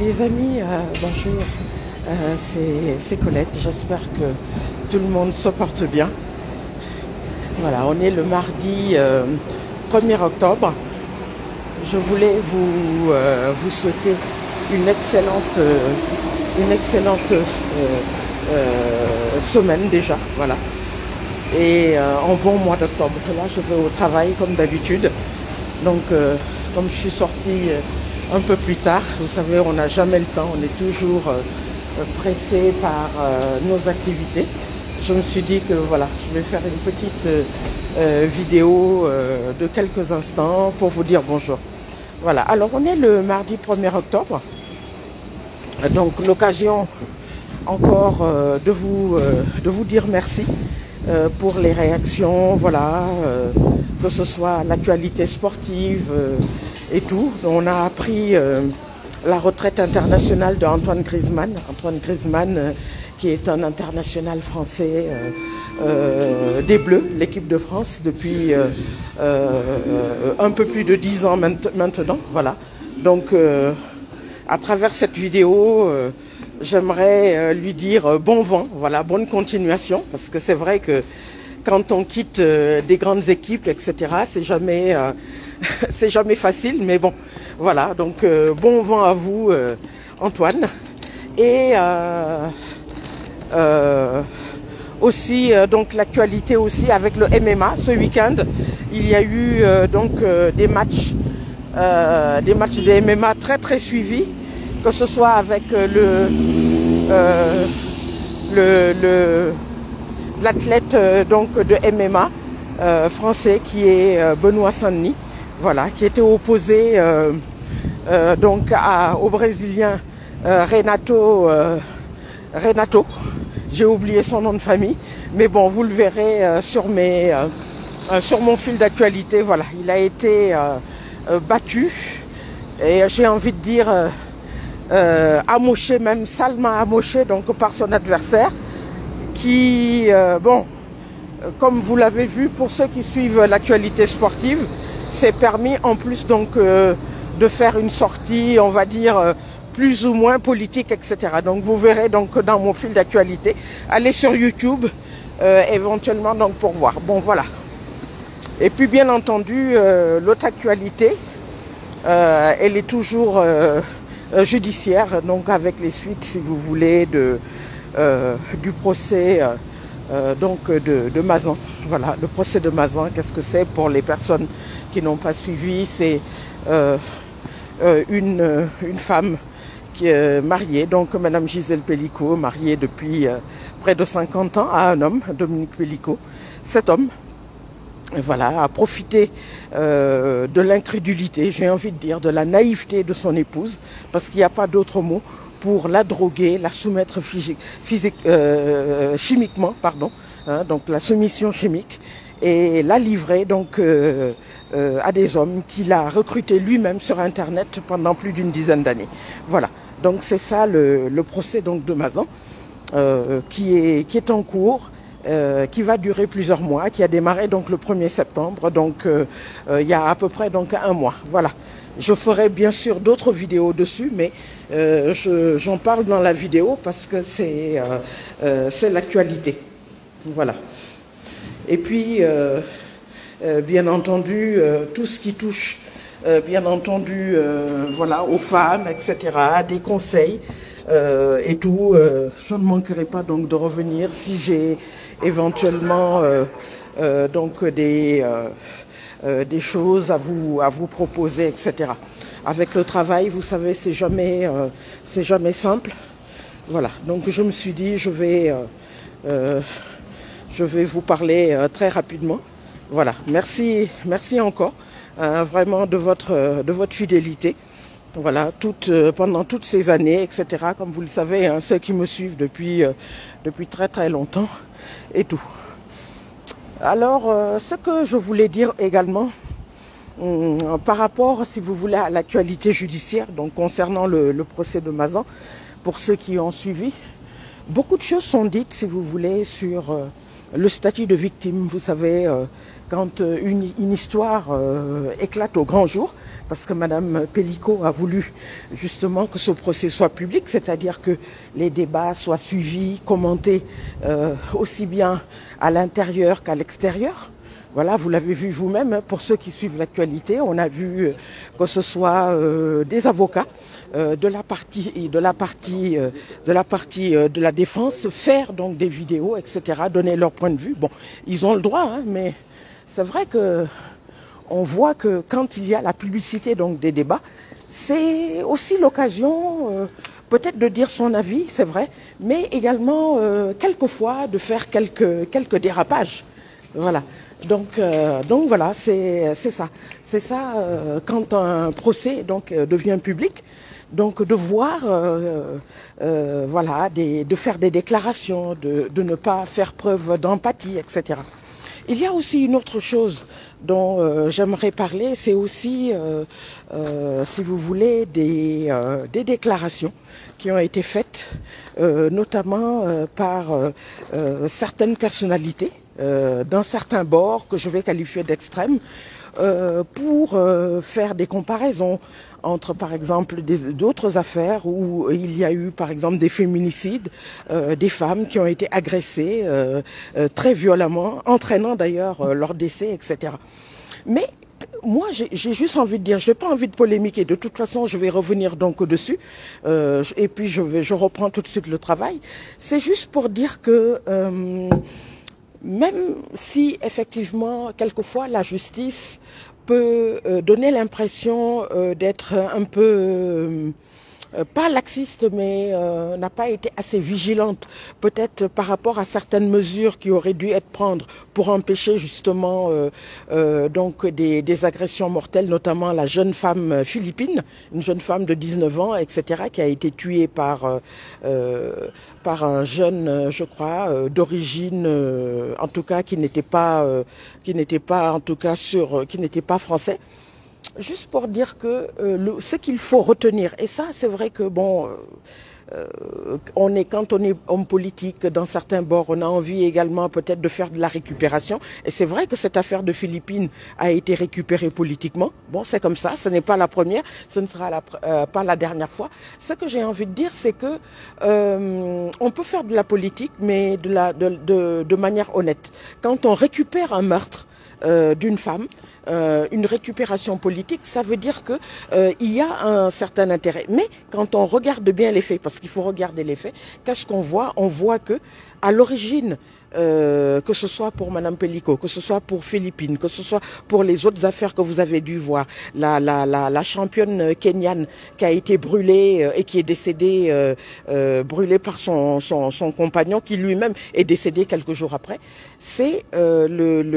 Les amis, bonjour, c'est Colette, j'espère que tout le monde se porte bien. Voilà, on est le mardi 1er octobre. Je voulais vous souhaiter une excellente semaine déjà, voilà. Et en bon mois d'octobre. Là, je vais au travail comme d'habitude. Donc, comme je suis sortie un peu plus tard, vous savez, on n'a jamais le temps, on est toujours pressé par nos activités. Je me suis dit que voilà, je vais faire une petite vidéo de quelques instants pour vous dire bonjour. Voilà, alors on est le mardi 1er octobre. Donc l'occasion encore de vous dire merci pour les réactions, voilà, que ce soit l'actualité sportive et tout. On a appris la retraite internationale d'Antoine Griezmann. Antoine Griezmann qui est un international français des Bleus, l'équipe de France, depuis un peu plus de 10 ans maintenant. Voilà. Donc à travers cette vidéo, j'aimerais lui dire bon vent, voilà, bonne continuation, parce que c'est vrai que quand on quitte des grandes équipes, etc., c'est jamais facile, mais bon, voilà, donc bon vent à vous, Antoine. Et aussi, donc l'actualité aussi avec le MMA, ce week-end, il y a eu donc des matchs de MMA très suivis, que ce soit avec l'athlète donc de MMA français qui est Benoît Saint-Denis, voilà, qui était opposé donc au Brésilien Renato, j'ai oublié son nom de famille, mais bon, vous le verrez sur mon fil d'actualité. Voilà, il a été battu et j'ai envie de dire amoché, même salement amoché, donc par son adversaire qui, bon, comme vous l'avez vu, pour ceux qui suivent l'actualité sportive, s'est permis en plus donc de faire une sortie, on va dire, plus ou moins politique, etc. Donc vous verrez donc dans mon fil d'actualité, allez sur YouTube éventuellement donc pour voir. Bon, voilà. Et puis bien entendu, l'autre actualité, elle est toujours judiciaire, donc avec les suites, si vous voulez, du procès donc de Mazan. Voilà, le procès de Mazan, qu'est-ce que c'est pour les personnes qui n'ont pas suivi? C'est une femme qui est mariée, donc Madame Gisèle Pelicot, mariée depuis près de 50 ans à un homme, Dominique Pelicot. Cet homme, voilà, a profité de l'incrédulité, j'ai envie de dire, de la naïveté de son épouse, parce qu'il n'y a pas d'autre mot, pour la droguer, la soumettre chimiquement, pardon, hein, donc la soumission chimique, et la livrer donc à des hommes qu'il a recrutés lui-même sur Internet pendant plus d'une dizaine d'années. Voilà, donc c'est ça le procès donc de Mazan qui est en cours. Qui va durer plusieurs mois, qui a démarré donc le 1er septembre, donc il y a à peu près donc un mois. Voilà. Je ferai bien sûr d'autres vidéos dessus, mais j'en parle dans la vidéo parce que c'est l'actualité. Voilà. Et puis, bien entendu, tout ce qui touche, bien entendu, voilà, aux femmes, etc., des conseils. Et tout, je ne manquerai pas donc de revenir si j'ai éventuellement donc des choses à vous proposer, etc. Avec le travail, vous savez, c'est jamais simple. Voilà, donc je me suis dit je vais vous parler très rapidement. Voilà, merci encore vraiment de votre fidélité. Voilà, pendant toutes ces années, etc. Comme vous le savez, hein, ceux qui me suivent depuis très longtemps et tout. Alors, ce que je voulais dire également, par rapport, si vous voulez, à l'actualité judiciaire, donc concernant le procès de Mazan, pour ceux qui ont suivi, beaucoup de choses sont dites, si vous voulez, sur le statut de victime. Vous savez, quand une histoire éclate au grand jour, parce que Madame Pellico a voulu justement que ce procès soit public, c'est-à-dire que les débats soient suivis, commentés aussi bien à l'intérieur qu'à l'extérieur. Voilà, vous l'avez vu vous-même, pour ceux qui suivent l'actualité, on a vu que ce soit des avocats de la défense faire donc des vidéos, etc., donner leur point de vue. Bon, ils ont le droit, hein, mais c'est vrai que on voit que quand il y a la publicité donc des débats, c'est aussi l'occasion peut-être de dire son avis, c'est vrai, mais également quelquefois de faire quelques dérapages. Voilà. Donc voilà, c'est ça. C'est ça quand un procès donc devient public. Donc de voir, voilà, de faire des déclarations, de ne pas faire preuve d'empathie, etc. Il y a aussi une autre chose dont j'aimerais parler, c'est aussi, si vous voulez, des déclarations qui ont été faites, notamment par certaines personnalités d'un certain bord que je vais qualifier d'extrême, pour faire des comparaisons entre, par exemple, d'autres affaires où il y a eu, par exemple, des féminicides, des femmes qui ont été agressées très violemment, entraînant d'ailleurs leur décès, etc. Mais moi, j'ai juste envie de dire, je n'ai pas envie de polémiquer. De toute façon, je vais revenir donc dessus, et puis je reprends tout de suite le travail. C'est juste pour dire que même si effectivement, quelquefois, la justice peut donner l'impression d'être un peu, pas laxiste, mais n'a pas été assez vigilante, peut-être par rapport à certaines mesures qui auraient dû être prises pour empêcher justement donc des agressions mortelles, notamment la jeune femme philippine, une jeune femme de 19 ans, etc., qui a été tuée par un jeune, je crois, d'origine, en tout cas, qui n'était pas en tout cas qui n'était pas français. Juste pour dire que ce qu'il faut retenir, et ça c'est vrai que bon, quand on est homme politique dans certains bords, on a envie également peut-être de faire de la récupération. Et c'est vrai que cette affaire de Philippines a été récupérée politiquement. Bon, c'est comme ça, ce n'est pas la première, ce ne sera pas la dernière fois. Ce que j'ai envie de dire, c'est que on peut faire de la politique, mais de manière honnête. Quand on récupère un meurtre d'une femme, une récupération politique, ça veut dire que il y a un certain intérêt. Mais quand on regarde bien les faits, parce qu'il faut regarder les faits, qu'est-ce qu'on voit? On voit que à l'origine, que ce soit pour Madame Pellico, que ce soit pour Philippines, que ce soit pour les autres affaires que vous avez dû voir, la championne kenyane qui a été brûlée et qui est décédée, brûlée par son compagnon, qui lui-même est décédé quelques jours après, c'est le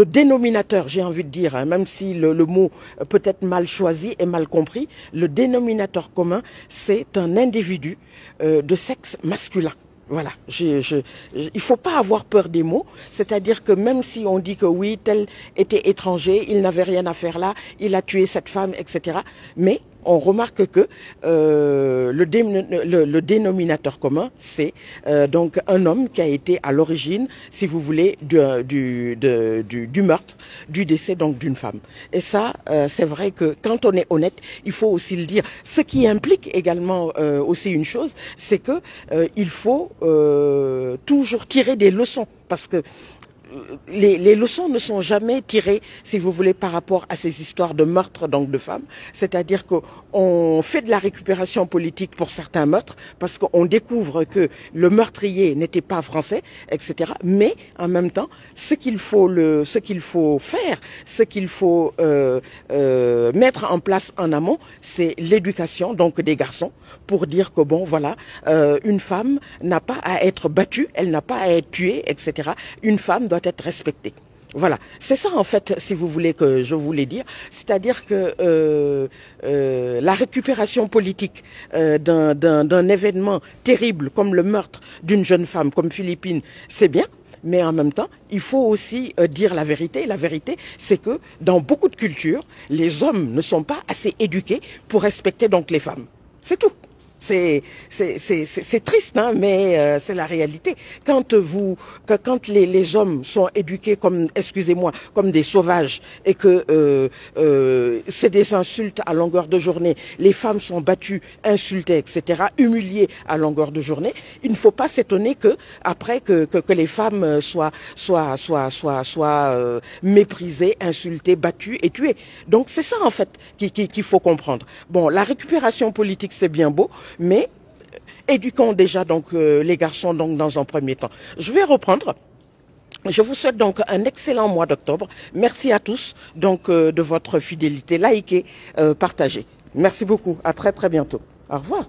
dénominateur, j'ai envie de dire, hein, même si le mot peut être mal choisi et mal compris, le dénominateur commun, c'est un individu de sexe masculin. Voilà, il faut pas avoir peur des mots, c'est-à-dire que même si on dit que oui, tel était étranger, il n'avait rien à faire là, il a tué cette femme, etc. Mais on remarque que le dénominateur commun, c'est donc un homme qui a été à l'origine, si vous voulez, du meurtre, du décès donc d'une femme. Et ça, c'est vrai que quand on est honnête, il faut aussi le dire. Ce qui implique également aussi une chose, c'est que il faut toujours tirer des leçons, parce que les leçons ne sont jamais tirées, si vous voulez, par rapport à ces histoires de meurtre donc de femmes. C'est-à-dire qu'on fait de la récupération politique pour certains meurtres, parce qu'on découvre que le meurtrier n'était pas français, etc. Mais en même temps, ce qu'il faut faire, ce qu'il faut mettre en place en amont, c'est l'éducation donc des garçons, pour dire que bon, voilà, une femme n'a pas à être battue, elle n'a pas à être tuée, etc. Une femme doit être respectée. Voilà, c'est ça en fait, si vous voulez, que je voulais dire, c'est-à-dire que la récupération politique d'un événement terrible comme le meurtre d'une jeune femme comme Philippines, c'est bien, mais en même temps, il faut aussi dire la vérité. La vérité, c'est que dans beaucoup de cultures, les hommes ne sont pas assez éduqués pour respecter donc les femmes. C'est tout. C'est triste, hein, mais c'est la réalité. Quand les hommes sont éduqués comme, excusez-moi, comme des sauvages et que c'est des insultes à longueur de journée, les femmes sont battues, insultées, etc., humiliées à longueur de journée, il ne faut pas s'étonner que après que les femmes soient méprisées, insultées, battues et tuées. Donc c'est ça en fait qu'il faut comprendre. Bon, la récupération politique c'est bien beau, mais éduquons déjà donc les garçons donc dans un premier temps. Je vais reprendre. Je vous souhaite donc un excellent mois d'octobre. Merci à tous donc de votre fidélité. Likez, partagez. Merci beaucoup. À très très bientôt. Au revoir.